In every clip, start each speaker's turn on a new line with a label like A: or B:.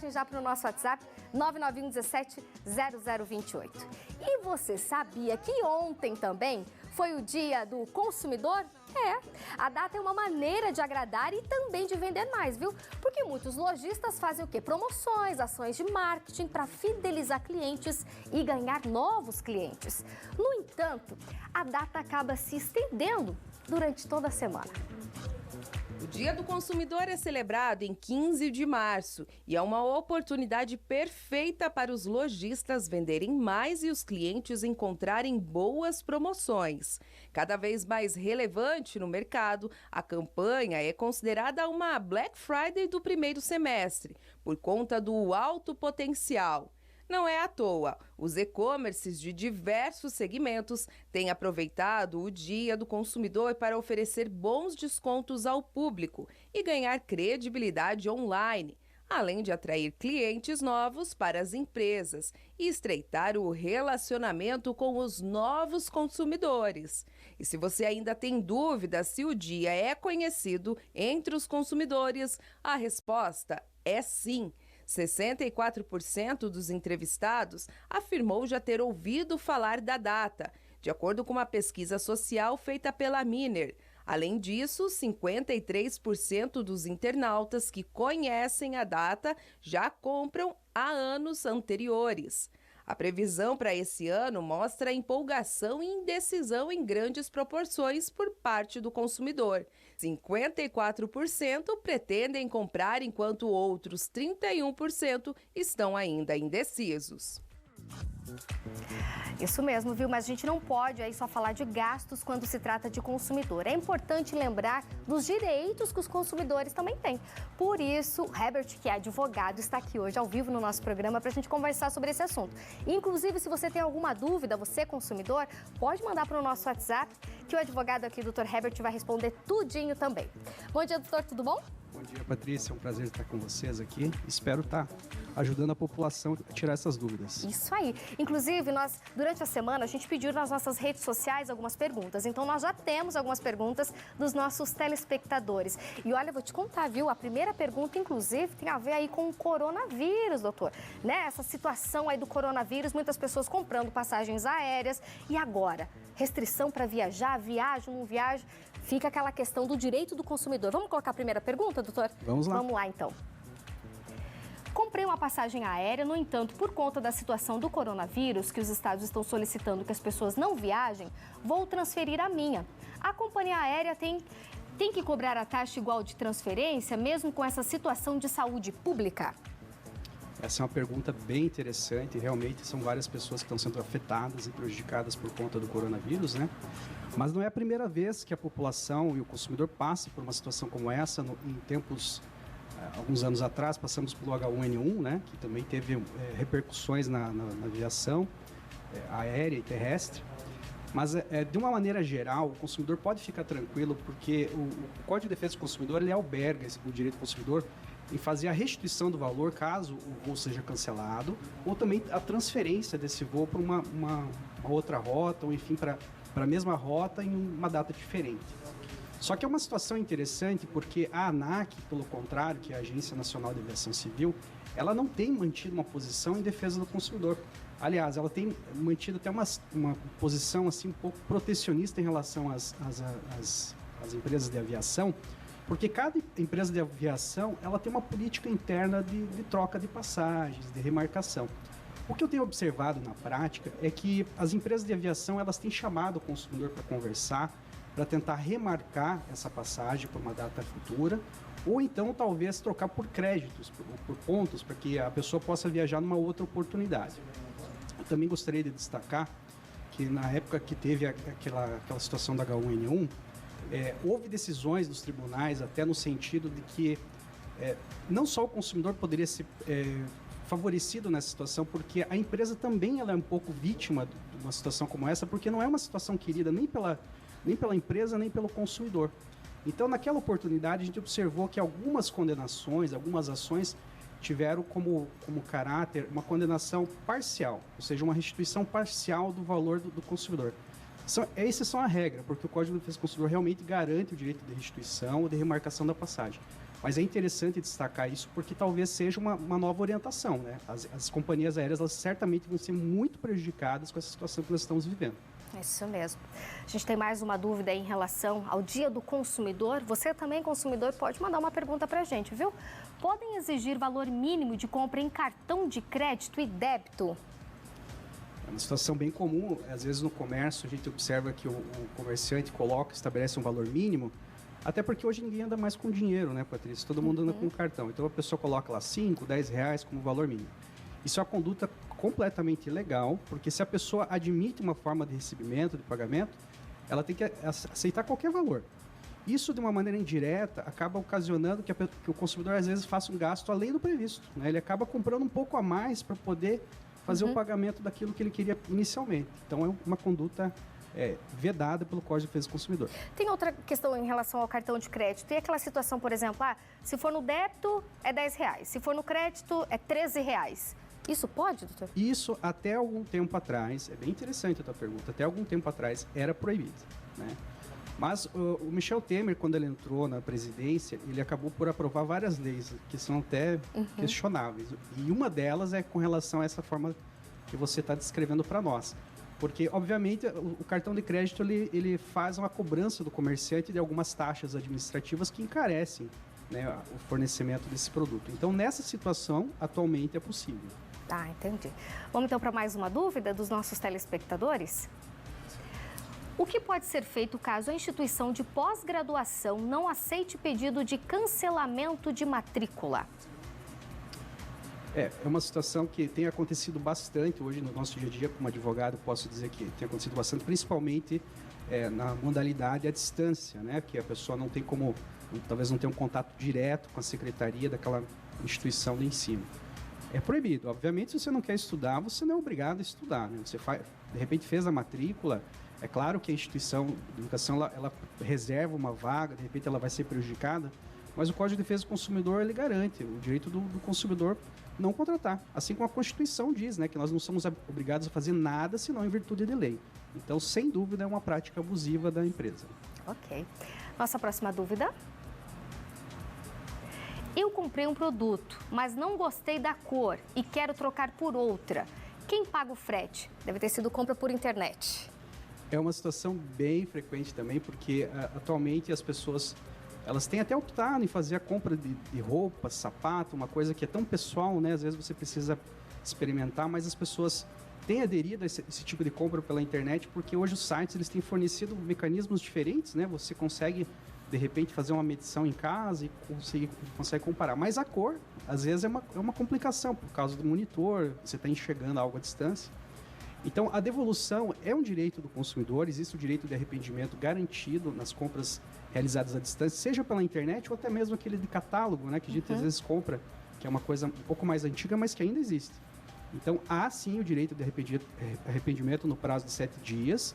A: mensagem já para o nosso WhatsApp, 991 17 0028. E você sabia que ontem também foi o Dia do Consumidor? A data é uma maneira de agradar e também de vender mais, viu? Porque muitos lojistas fazem o quê? Promoções, ações de marketing para fidelizar clientes e ganhar novos clientes. No entanto, a data acaba se estendendo durante toda a semana.
B: O Dia do Consumidor é celebrado em 15 de março e é uma oportunidade perfeita para os lojistas venderem mais e os clientes encontrarem boas promoções. Cada vez mais relevante no mercado, a campanha é considerada uma Black Friday do primeiro semestre, por conta do alto potencial. Não é à toa, os e-commerces de diversos segmentos têm aproveitado o Dia do Consumidor para oferecer bons descontos ao público e ganhar credibilidade online, além de atrair clientes novos para as empresas e estreitar o relacionamento com os novos consumidores. E se você ainda tem dúvida se o dia é conhecido entre os consumidores, a resposta é sim. 64% dos entrevistados afirmou já ter ouvido falar da data, de acordo com uma pesquisa social feita pela Miner. Além disso, 53% dos internautas que conhecem a data já compram há anos anteriores. A previsão para esse ano mostra empolgação e indecisão em grandes proporções por parte do consumidor. 54% pretendem comprar, enquanto outros 31% estão ainda indecisos.
A: Isso mesmo, viu? Mas a gente não pode aí só falar de gastos quando se trata de consumidor. É importante lembrar dos direitos que os consumidores também têm. Por isso, o Herbert, que é advogado, está aqui hoje ao vivo no nosso programa para a gente conversar sobre esse assunto. Inclusive, se você tem alguma dúvida, você consumidor, pode mandar para o nosso WhatsApp, que o advogado aqui, Dr. Herbert, vai responder tudinho também. Bom dia, doutor, tudo bom?
C: Bom dia, Patrícia. É um prazer estar com vocês aqui. Espero estar ajudando a população a tirar essas dúvidas.
A: Isso aí. Inclusive, nós, durante a semana, a gente pediu nas nossas redes sociais algumas perguntas. Então, nós já temos algumas perguntas dos nossos telespectadores. E olha, eu vou te contar, viu? A primeira pergunta, inclusive, tem a ver aí com o coronavírus, doutor. Né? Essa situação aí do coronavírus, muitas pessoas comprando passagens aéreas. E agora? Restrição para viajar, viajo, não viajo? Fica aquela questão do direito do consumidor. Vamos colocar a primeira pergunta, doutor?
C: Vamos lá.
A: Vamos lá, então. Comprei uma passagem aérea, no entanto, por conta da situação do coronavírus, que os estados estão solicitando que as pessoas não viajem, vou transferir a minha. A companhia aérea tem que cobrar a taxa igual de transferência, mesmo com essa situação de saúde pública?
C: Essa é uma pergunta bem interessante. Realmente são várias pessoas que estão sendo afetadas e prejudicadas por conta do coronavírus, né? Mas não é a primeira vez que a população e o consumidor passa por uma situação como essa. Em tempos, alguns anos atrás, passamos pelo H1N1, né? Que também teve repercussões na aviação aérea e terrestre. Mas, de uma maneira geral, o consumidor pode ficar tranquilo, porque o Código de Defesa do Consumidor ele alberga o direito do consumidor em fazer a restituição do valor caso o voo seja cancelado, ou também a transferência desse voo para uma outra rota, ou enfim, para a mesma rota em uma data diferente. Só que é uma situação interessante porque a ANAC, pelo contrário, que é a Agência Nacional de Aviação Civil, ela não tem mantido uma posição em defesa do consumidor. Aliás, ela tem mantido até uma posição assim, um pouco protecionista em relação às empresas de aviação, porque cada empresa de aviação ela tem uma política interna de troca de passagens, de remarcação. O que eu tenho observado na prática é que as empresas de aviação elas têm chamado o consumidor para conversar, para tentar remarcar essa passagem para uma data futura, ou então talvez trocar por créditos, por pontos, para que a pessoa possa viajar numa outra oportunidade. Eu também gostaria de destacar que na época que teve aquela situação da H1N1, houve decisões dos tribunais até no sentido de que não só o consumidor poderia ser favorecido nessa situação, porque a empresa também ela é um pouco vítima de uma situação como essa, porque não é uma situação querida nem pela empresa, nem pelo consumidor. Então, naquela oportunidade, a gente observou que algumas condenações, algumas ações tiveram como caráter uma condenação parcial, ou seja, uma restituição parcial do valor do consumidor. Essas são a regra, porque o Código de Defesa do Consumidor realmente garante o direito de restituição ou de remarcação da passagem. Mas é interessante destacar isso porque talvez seja uma nova orientação, né? As companhias aéreas, elas certamente vão ser muito prejudicadas com essa situação que nós estamos vivendo.
A: Isso mesmo. A gente tem mais uma dúvida em relação ao Dia do Consumidor. Você também, consumidor, pode mandar uma pergunta para a gente, viu? Podem exigir valor mínimo de compra em cartão de crédito e débito?
C: É uma situação bem comum. Às vezes no comércio a gente observa que o comerciante estabelece um valor mínimo, até porque hoje ninguém anda mais com dinheiro, né, Patrícia? Todo mundo anda com cartão. Então a pessoa coloca lá 5, 10 reais como valor mínimo. Isso é uma conduta completamente ilegal, porque se a pessoa admite uma forma de recebimento, de pagamento, ela tem que aceitar qualquer valor. Isso, de uma maneira indireta, acaba ocasionando que o consumidor, às vezes, faça um gasto além do previsto, né? Ele acaba comprando um pouco a mais para poder fazer o pagamento daquilo que ele queria inicialmente. Então, é uma conduta vedada pelo Código de Defesa do Consumidor.
A: Tem outra questão em relação ao cartão de crédito. Tem aquela situação, por exemplo, se for no débito, é 10 reais. Se for no crédito, é 13 reais. Isso pode, doutor?
C: Isso, até algum tempo atrás, é bem interessante a tua pergunta, até algum tempo atrás era proibido, né? Mas o Michel Temer, quando ele entrou na presidência, ele acabou por aprovar várias leis que são até questionáveis. E uma delas é com relação a essa forma que você está descrevendo para nós. Porque, obviamente, o cartão de crédito ele faz uma cobrança do comerciante de algumas taxas administrativas que encarecem, né, o fornecimento desse produto. Então, nessa situação, atualmente é possível.
A: Ah, entendi. Vamos então para mais uma dúvida dos nossos telespectadores? O que pode ser feito caso a instituição de pós-graduação não aceite pedido de cancelamento de matrícula?
C: É uma situação que tem acontecido bastante hoje no nosso dia a dia. Como advogado, posso dizer que tem acontecido bastante, principalmente na modalidade à distância, né? Que a pessoa não tem como, talvez não tenha um contato direto com a secretaria daquela instituição de ensino. É proibido. Obviamente, se você não quer estudar, você não é obrigado a estudar, né? Você de repente fez a matrícula. É claro que a instituição de educação ela reserva uma vaga, de repente ela vai ser prejudicada, mas o Código de Defesa do Consumidor ele garante o direito do consumidor não contratar. Assim como a Constituição diz, né, que nós não somos obrigados a fazer nada senão em virtude de lei. Então, sem dúvida, é uma prática abusiva da empresa.
A: Ok. Nossa próxima dúvida. Eu comprei um produto, mas não gostei da cor e quero trocar por outra. Quem paga o frete? Deve ter sido compra por internet.
C: É uma situação bem frequente também, porque atualmente as pessoas elas têm até optado em fazer a compra de roupa, sapato, uma coisa que é tão pessoal, né? Às vezes você precisa experimentar, mas as pessoas têm aderido a esse tipo de compra pela internet, porque hoje os sites eles têm fornecido mecanismos diferentes, né? Você consegue, de repente, fazer uma medição em casa e consegue comparar. Mas a cor, às vezes, é uma complicação, por causa do monitor, você está enxergando algo à distância. Então, a devolução é um direito do consumidor, existe o direito de arrependimento garantido nas compras realizadas à distância, seja pela internet ou até mesmo aquele de catálogo, né, que a gente às vezes compra, que é uma coisa um pouco mais antiga, mas que ainda existe. Então, há sim o direito de arrependimento no prazo de 7 dias,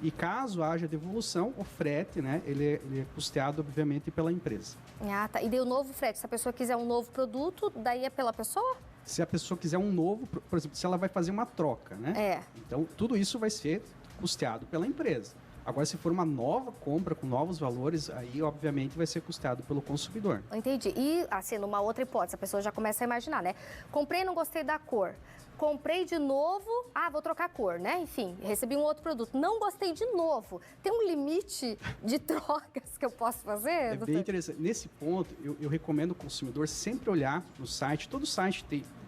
C: e caso haja devolução, o frete, né, ele é custeado, obviamente, pela empresa.
A: Ah, tá. E daí o novo frete, se a pessoa quiser um novo produto, daí é pela pessoa?
C: Se a pessoa quiser um novo, por exemplo, se ela vai fazer uma troca, né? Então, tudo isso vai ser custeado pela empresa. Agora, se for uma nova compra com novos valores, aí, obviamente, vai ser custeado pelo consumidor.
A: Entendi. E, assim, numa outra hipótese, a pessoa já começa a imaginar, né? Comprei e não gostei da cor. Comprei de novo, vou trocar a cor, né? Enfim, recebi um outro produto. Não gostei de novo. Tem um limite de trocas que eu posso fazer, doutor?
C: Bem interessante. Nesse ponto, eu recomendo o consumidor sempre olhar no site. Todo site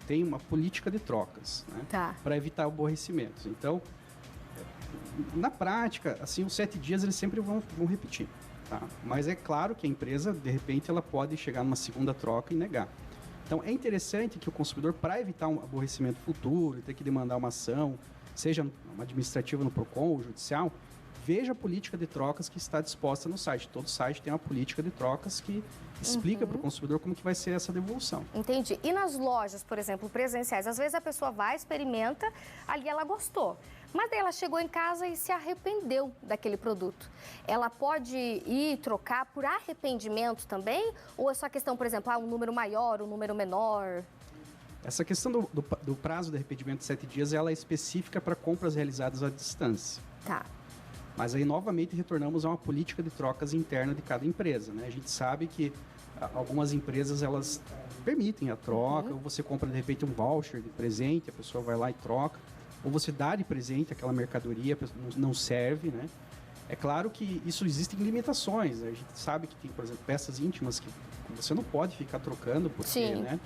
C: tem uma política de trocas, né?
A: Tá.
C: Para evitar aborrecimentos. Então, na prática, assim, os 7 dias eles sempre vão repetir, tá? Mas é claro que a empresa, de repente, ela pode chegar numa segunda troca e negar. Então, é interessante que o consumidor, para evitar um aborrecimento futuro, ter que demandar uma ação, seja uma administrativa no PROCON ou judicial, veja a política de trocas que está disposta no site. Todo site tem uma política de trocas que explica para o consumidor como que vai ser essa devolução.
A: Entendi. E nas lojas, por exemplo, presenciais, às vezes a pessoa vai, experimenta, ali ela gostou. Mas daí ela chegou em casa e se arrependeu daquele produto. Ela pode ir trocar por arrependimento também? Ou é só questão, por exemplo, um número maior, um número menor?
C: Essa questão do prazo de arrependimento de 7 dias, ela é específica para compras realizadas à distância.
A: Tá.
C: Mas aí, novamente, retornamos a uma política de trocas interna de cada empresa, né? A gente sabe que algumas empresas, elas permitem a troca, ou você compra, de repente, um voucher de presente, a pessoa vai lá e troca, ou você dá de presente aquela mercadoria, não serve, né? É claro que isso existem limitações, né? A gente sabe que tem, por exemplo, peças íntimas que você não pode ficar trocando, porque, né?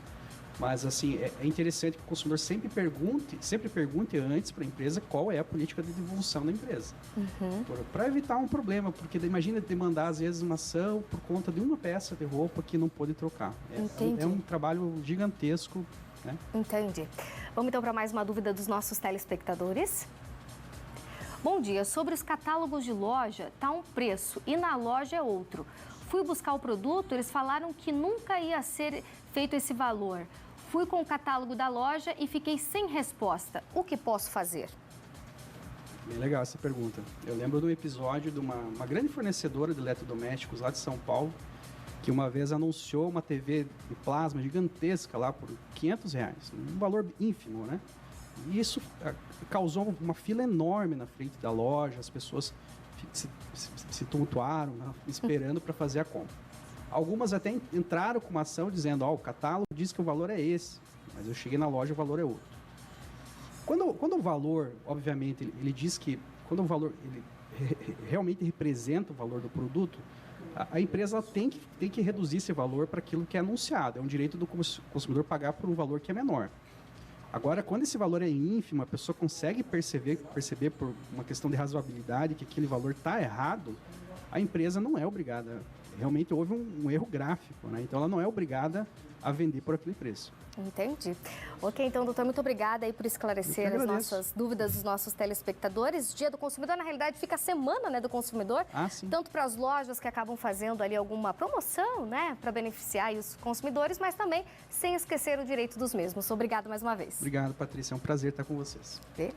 C: Mas, assim, é interessante que o consumidor sempre pergunte antes para a empresa qual é a política de devolução da empresa. Para evitar um problema, porque imagina demandar, às vezes, uma ação por conta de uma peça de roupa que não pôde trocar. É um trabalho gigantesco, né?
A: Entendi. Vamos, então, para mais uma dúvida dos nossos telespectadores. Bom dia, sobre os catálogos de loja, tá um preço e na loja é outro. Fui buscar o produto, eles falaram que nunca ia ser feito esse valor. Fui com o catálogo da loja e fiquei sem resposta. O que posso fazer?
C: Bem legal essa pergunta. Eu lembro de um episódio de uma grande fornecedora de eletrodomésticos lá de São Paulo, que uma vez anunciou uma TV de plasma gigantesca lá por R$500, um valor ínfimo, né? E isso causou uma fila enorme na frente da loja, as pessoas se tumultuaram, né, esperando para fazer a compra. Algumas até entraram com uma ação dizendo, o catálogo diz que o valor é esse, mas eu cheguei na loja e o valor é outro. Quando o valor, obviamente, ele diz que quando o valor ele realmente representa o valor do produto, a empresa tem que reduzir esse valor para aquilo que é anunciado. É um direito do consumidor pagar por um valor que é menor. Agora, quando esse valor é ínfimo, a pessoa consegue perceber por uma questão de razoabilidade que aquele valor está errado, a empresa não é obrigada. Realmente houve um erro gráfico, né? Então ela não é obrigada a vender por aquele preço.
A: Entendi. Ok, então, doutor, muito obrigada aí por esclarecer as nossas dúvidas dos nossos telespectadores. Dia do Consumidor, na realidade, fica a semana, né, do consumidor.
C: Sim.
A: Tanto para as lojas que acabam fazendo ali alguma promoção, né, para beneficiar aí os consumidores, mas também sem esquecer o direito dos mesmos. Obrigada mais uma vez.
C: Obrigado, Patrícia. É um prazer estar com vocês.
A: Beleza.